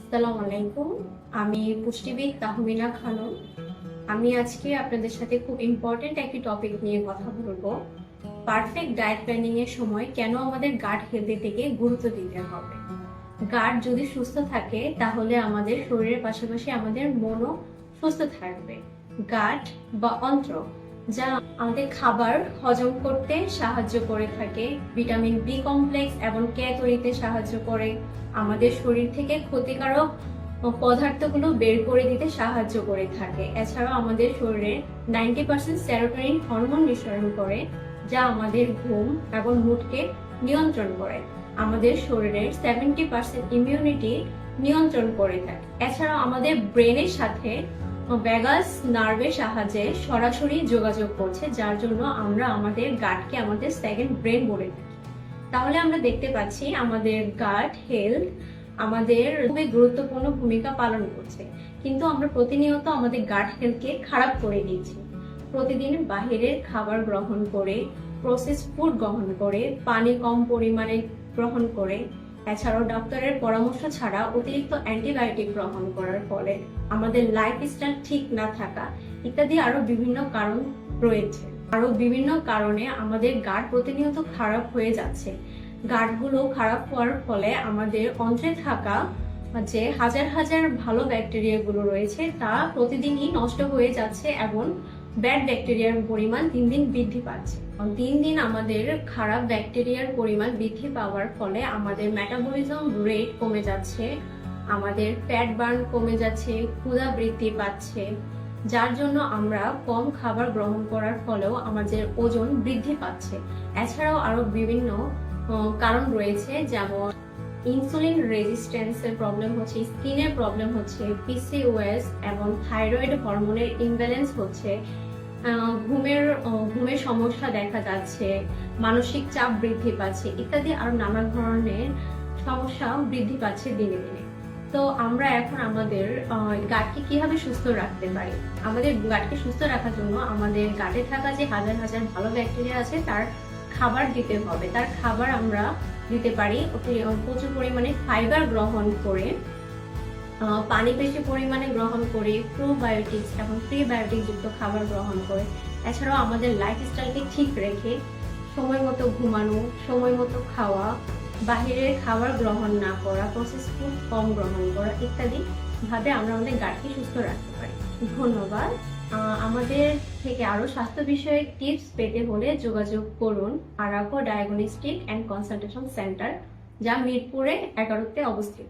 আসসালামু আলাইকুম। আমি পুষ্টিবিদ তাহমিনা খানম। আমি আজকে আপনাদের সাথে খুব ইম্পর্টেন্ট একটি টপিক নিয়ে কথা বলবো। পারফেক্ট ডায়েট প্ল্যানিং এর সময় কেন আমাদের গাট হেলথের দিকে গুরুত্ব দিতে হবে। গাট যদি সুস্থ থাকে তাহলে আমাদের শরীরের পাশাপাশি আমাদের মনও সুস্থ থাকবে। গাট বা অন্ত্র যা আমাদের খাবার হজম করতে সাহায্য করে থাকে, ভিটামিন বি কমপ্লেক্স এবং কে তৈরিতে সাহায্য করে, আমাদের শরীর থেকে ক্ষতিকারক পদার্থগুলো বের করে দিতে সাহায্য করে থাকে। এছাড়াও আমাদের শরীরে 90% সেরোটোনিন হরমোন নিঃসরণ করে, যা আমাদের ঘুম এবং মুডকে নিয়ন্ত্রণ করে। আমাদের শরীরের 70% ইমিউনিটি নিয়ন্ত্রণ করে থাকে। এছাড়াও আমাদের ব্রেনের সাথে ভ্যাগাস নার্ভের সাহায্যে সরাসরি যোগাযোগ করছে, যার জন্য আমরা আমাদের গাটকে আমাদের সেকেন্ড ব্রেন বলে থাকি। তাহলে আমরা দেখতে পাচ্ছি আমাদের গাট হেলথ আমাদের খুবই গুরুত্বপূর্ণ ভূমিকা পালন করছে, কিন্তু আমরা প্রতিনিয়ত আমাদের গাট হেলথকে খারাপ করে দিচ্ছি। প্রতিদিন বাহিরের খাবার গ্রহণ করে, প্রসেস ফুড গ্রহণ করে, পানি কম পরিমাণে গ্রহণ করে, এছাড়াও ডক্টরের পরামর্শ ছাড়া অতিরিক্ত অ্যান্টিবায়োটিক গ্রহণ করার ফলে, আমাদের লাইফস্টাইল ঠিক না থাকা ইত্যাদি আরো বিভিন্ন কারণ রয়েছে। আরো বিভিন্ন কারণে আমাদের গাট প্রতিনিয়ত খারাপ হয়ে যাচ্ছে। গাটগুলো খারাপ হওয়ার ফলে আমাদের অন্ত্রে থাকা যে হাজার হাজার ভালো ব্যাকটেরিয়াগুলো রয়েছে তা প্রতিদিনই নষ্ট হয়ে যাচ্ছে এবং ব্যাড ব্যাকটেরিয়ার পরিমাণ দিন দিন বৃদ্ধি পাচ্ছে। দিন দিন আমাদের খারাপ ব্যাকটেরিয়ার পরিমাণ বৃদ্ধি পাওয়ার ফলে আমাদের মেটাবলিজম রেট কমে যাচ্ছে, আমাদের ফ্যাট বার্ন কমে যাচ্ছে, ক্ষুধা বৃদ্ধি পাচ্ছে, যার জন্য আমরা কম খাবার গ্রহণ করার ফলেও আমাদের ওজন বৃদ্ধি পাচ্ছে। এছাড়াও আরো বিভিন্ন কারণ রয়েছে, যেমন ইনসুলিন রেজিস্ট্যান্সের প্রবলেম হচ্ছে, স্কিনের প্রবলেম হচ্ছে, পিসিওএস এবং থাইরয়েড হরমোনের ইমব্যালেন্স হচ্ছে, ঘুমের সমস্যা দেখা যাচ্ছে, মানসিক চাপ বৃদ্ধি পাচ্ছে ইত্যাদি আরো নানা ধরনের সমস্যা বৃদ্ধি পাচ্ছে দিনে দিনে। তো আমরা এখন আমাদের গাটকে কিভাবে সুস্থ রাখতে পারি? আমাদের গাটকে সুস্থ রাখার জন্য আমাদের গাটে থাকা যে হাজার হাজার ভালো ব্যাকটেরিয়া আছে তার খাবার দিতে হবে। তার খাবার আমরা দিতে পারি প্রচুর পরিমাণে ফাইবার গ্রহণ করে, পানি বেশি পরিমাণে গ্রহণ করে, প্রোবায়োটিক্স এবং প্রিবায়োটিক যুক্ত খাবার গ্রহণ করে। এছাড়াও আমাদের লাইফস্টাইলকে ঠিক রেখে সময় মতো ঘুমানো, সময় মতো খাওয়া, বাহিরের খাবার গ্রহণ না করা, প্রসেস ফুড কম গ্রহণ করা ইত্যাদি ভাবে আমরা আমাদের গাটকে সুস্থ রাখতে পারি। ধন্যবাদ। আমাদের থেকে আরো স্বাস্থ্য বিষয়ক টিপস পেতে হলে যোগাযোগ করুন আরাকো ডায়াগনস্টিক অ্যান্ড কনসালটেশন সেন্টার, যা মিরপুরে 11-তে অবস্থিত।